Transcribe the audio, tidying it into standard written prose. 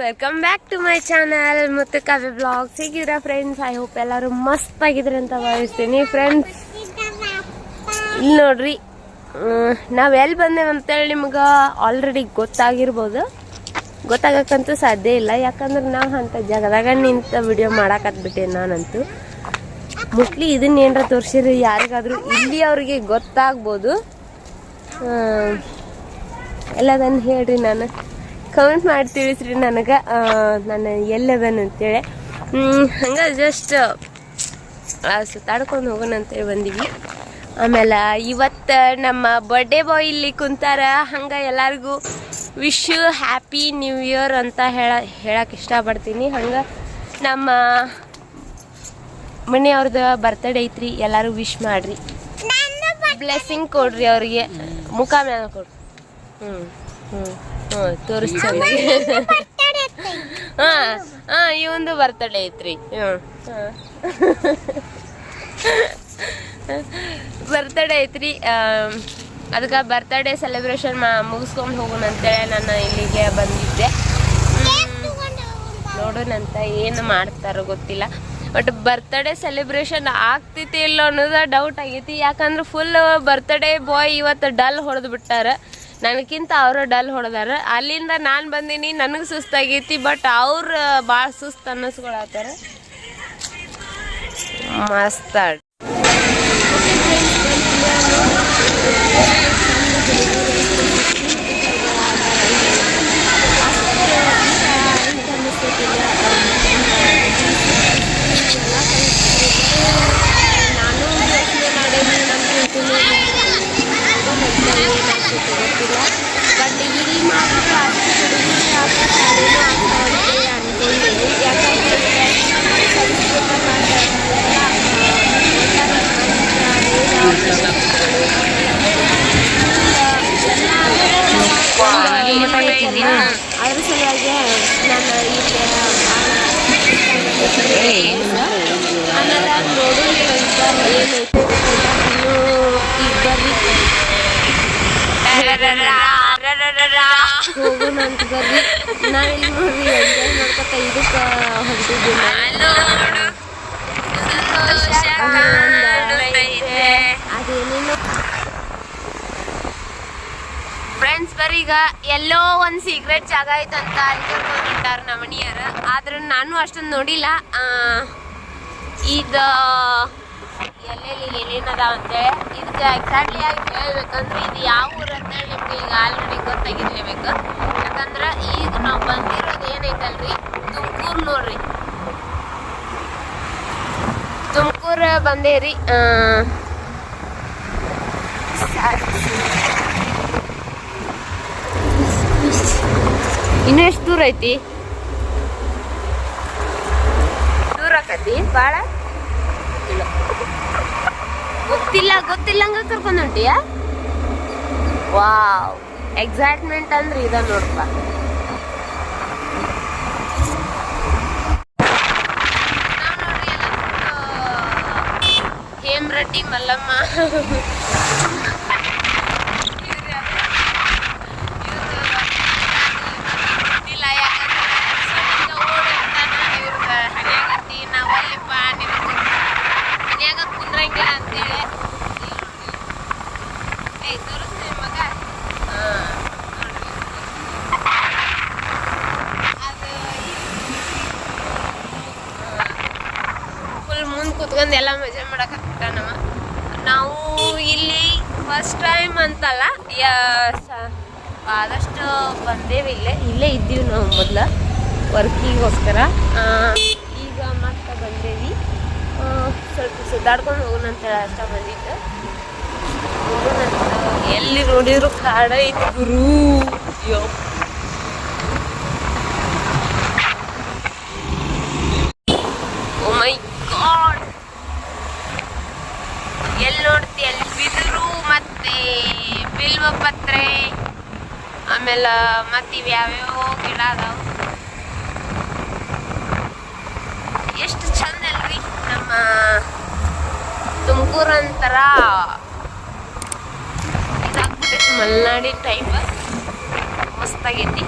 Welcome back to my channel ಮತ್ತು Kavya blogs. ಹೇಗಿದ್ದೀರಾ friends? I hope ಎಲ್ಲರೂ ಮಸ್ತ್ ಆಗಿದ್ರೆ ಅಂತ ಭಾವಿಸ್ತೀನಿ ಫ್ರೆಂಡ್ಸ್. ಇಲ್ಲಿ ನೋಡ್ರಿ, ನಾವು ಎಲ್ಲಿ ಬಂದೇವೆ ಅಂತೇಳಿ ನಿಮ್ಗೆ ಆಲ್ರೆಡಿ ಗೊತ್ತಾಗಿರ್ಬೋದು. ಗೊತ್ತಾಗಕ್ಕಂತೂ ಸಾಧ್ಯ ಇಲ್ಲ, ಯಾಕಂದ್ರೆ ನಾವು ಅಂಥ ಜಾಗದಾಗ ನಿಂತ ವಿಡಿಯೋ ಮಾಡಾಕತ್ಬಿಟ್ಟೆ. ನಾನಂತೂ ಮೋಸ್ಟ್ಲಿ ಇದನ್ನ ಏನಾರ ತೋರಿಸಿರಿ ಯಾರಿಗಾದರೂ ಇಲ್ಲಿ ಅವ್ರಿಗೆ ಗೊತ್ತಾಗ್ಬೋದು. ಎಲ್ಲದನ್ನು ಹೇಳ್ರಿ, ನಾನು ಕಮೆಂಟ್ ಮಾಡಿ ತಿಳಿಸ್ರಿ ನನಗೆ ನಾನು ಎಲ್ಲದನ್ನು ಅಂತೇಳಿ. ಹಂಗೆ ಜಸ್ಟ್ ಸುತ್ತಾಡ್ಕೊಂಡು ಹೋಗೋಣ ಅಂತೇಳಿ ಬಂದೀವಿ. ಆಮೇಲೆ ಇವತ್ತು ನಮ್ಮ ಬರ್ಡೇ ಬಾಯ್ ಇಲ್ಲಿ ಕುಂತಾರ. ಹಂಗೆ ಎಲ್ಲರಿಗೂ ವಿಶ್ ಹ್ಯಾಪಿ ನ್ಯೂ ಇಯರ್ ಅಂತ ಹೇಳಕ್ಕೆ ಇಷ್ಟಪಡ್ತೀನಿ. ಹಂಗೆ ನಮ್ಮ ಮನೆಯವ್ರದ್ದು ಬರ್ತಡೇ ಐತ್ರಿ, ಎಲ್ಲರೂ ವಿಶ್ ಮಾಡಿರಿ, ಬ್ಲೆಸ್ಸಿಂಗ್ ಕೊಡ್ರಿ ಅವ್ರಿಗೆ. ಮುಖ ಮ್ಯಾಲ ಕೊಡ್ರಿ. ತೋರಿಸ್ತೀನಿ. ಇವಂದು ಬರ್ತಡೇ ಐತ್ರಿ. ಬರ್ತಡೇ ಐತ್ರಿ. ಅದಕ್ಕೆ ಬರ್ತಡೇ ಸೆಲೆಬ್ರೇಷನ್ ಮುಗಿಸ್ಕೊಂಡು ಹೋಗೋಣ ಅಂತೇಳಿ ನಾನು ಇಲ್ಲಿಗೆ ಬಂದಿದ್ದೆ. ನೋಡೋಣಂತ ಏನು ಮಾಡ್ತಾರೋ ಗೊತ್ತಿಲ್ಲ. ಬಟ್ ಬರ್ತಡೇ ಸೆಲೆಬ್ರೇಷನ್ ಆಗ್ತೈತಿ ಇಲ್ಲ ಅನ್ನೋದು ಡೌಟ್ ಆಗೈತಿ. ಯಾಕಂದ್ರೆ ಫುಲ್ ಬರ್ತಡೇ ಬಾಯ್ ಇವತ್ತು ಡಲ್ ಹೊಡೆದು ಬಿಟ್ಟಾರ. ನನಗಿಂತ ಅವರು ಡಲ್ ಹೊಡೆದಾರ. ಅಲ್ಲಿಂದ ನಾನು ಬಂದೀನಿ, ನನಗೆ ಸುಸ್ತಾಗೈತಿ. ಬಟ್ ಅವ್ರು ಭಾಳ ಸುಸ್ತು ಅನ್ನಿಸ್ಕೊಳತ್ತಾರ. ಮಸ್ತ್ ಬಟ್ ಇಲ್ಲಿ ಮಾತ್ರ ಅದ್ರ ಸಲುವಾಗಿ ನಾನು ಆಮೇಲೆ ನೋಡೋಣ ಅಂತ ಏನೈತೆ ಈಗ ಬರ್ರಿ ಹೋಗೋಣ ಅಂತ ಬರ್ರಿ. ನಾವಿಲ್ಲಿ ನೋಡ್ರಿ ಎಂಜಾಯ್ ಮಾಡ್ಕೊತ ಇದಕ್ಕೆ ಹೊರಟಿದ್ದೀವಿ. ಅದೇನೇನು ಫ್ರೆಂಡ್ಸ್ ಬರ್ರಿ, ಈಗ ಎಲ್ಲೋ ಒಂದು ಸೀಕ್ರೆಟ್ ಜಾಗ ಐತಂತ ಅನ್ಕೊಂಡ್ಬಿಟ್ಟಾರ ನಮ್ಮ ಮನೆಯವ್ರು. ಆದ್ರೆ ನಾನು ಅಷ್ಟೊಂದು ನೋಡಿಲ್ಲ. ಇದು ಎಲ್ಲೆಲ್ಲಿ ಏನೇನದ ಅಂತೇಳಿ ಇದಕ್ಕೆ ಎಕ್ಸಾಕ್ಟ್ಲಿ ಆಗಿ ಹೇಳ್ಬೇಕಂದ್ರೆ ಇದು ಯಾವ ಊರು ಅಂತೇಳಿ ನಿಮ್ಗೆ ಈಗ ಆಲ್ರೆಡಿ ಗೊತ್ತಾಗಿರ್ಲೇಬೇಕು. ಯಾಕಂದ್ರೆ ಈಗ ನಾವು ಬಂದಿರೋದು ಏನೈತಲ್ರಿ, ತುಮಕೂರು ನೋಡ್ರಿ. ತುಮಕೂರು ಬಂದೇರಿ. ಇನ್ನು ಎಷ್ಟು ದೂರ ಐತಿ? ದೂರ ಆಕತಿ ಭಾಳ? ಗೊತ್ತಿಲ್ಲಂಗ ಕರ್ಕೊಂಡು ಹೊಂಟಿಯಾ? ವಾವ್, ಎಕ್ಸೈಟ್ಮೆಂಟ್ ಅಂದ್ರೆ ಇದ ನೋಡಪ್ಪ. ಹೇಮರೆಡ್ಡಿ ಮಲ್ಲಮ್ಮ ಕುತ್ಕೊಂಡು ಎಲ್ಲ ಮಜಾ ಮಾಡಕ್ಕೆ ನಾವು ಇಲ್ಲಿ ಫಸ್ಟ್ ಟೈಮ್ ಅಂತಲ್ಲ, ಆದಷ್ಟು ಬಂದೇವಿ. ಇಲ್ಲೇ ಇದ್ದೀವಿ ನಾವು ಮೊದಲು ವರ್ಕಿಗೋಸ್ಕರ. ಈಗ ಮತ್ತೆ ಬಂದೇವಿ. ಸ್ವಲ್ಪ ಸುತ್ತಾಡ್ಕೊಂಡು ಹೋಗೋಣ ಅಂತೇಳಿ ಅಷ್ಟ ಬಂದಿತ್ತು. ಎಲ್ಲಿ ನೋಡಿದ್ರು ಕಾಡ ಐತಿ ಗುರು. ಓ ಮೈ ಗಾಡ್, ಎಲ್ಲಿ ನೋಡ್ತಿ ಅಲ್ಲಿ ಬಿದಿರು ಮತ್ತೆ ಬಿಲ್ವ ಪತ್ರೆ, ಆಮೇಲೆ ಮತ್ತೆ ಇವ್ಯಾವ್ಯಾವ ಗಿಡ ಅದಾವ. ಎಷ್ಟು ಚಂದ ಅಲ್ರಿ ನಮ್ಮ ತುಮಕೂರು. ಅಂತರ ಇದಾಗ್ಬಿಟ್ಟೈತಿ, ಮಲೆನಾಡಿ ಟೈಪ್ ಮಸ್ತಾಗೈತಿ.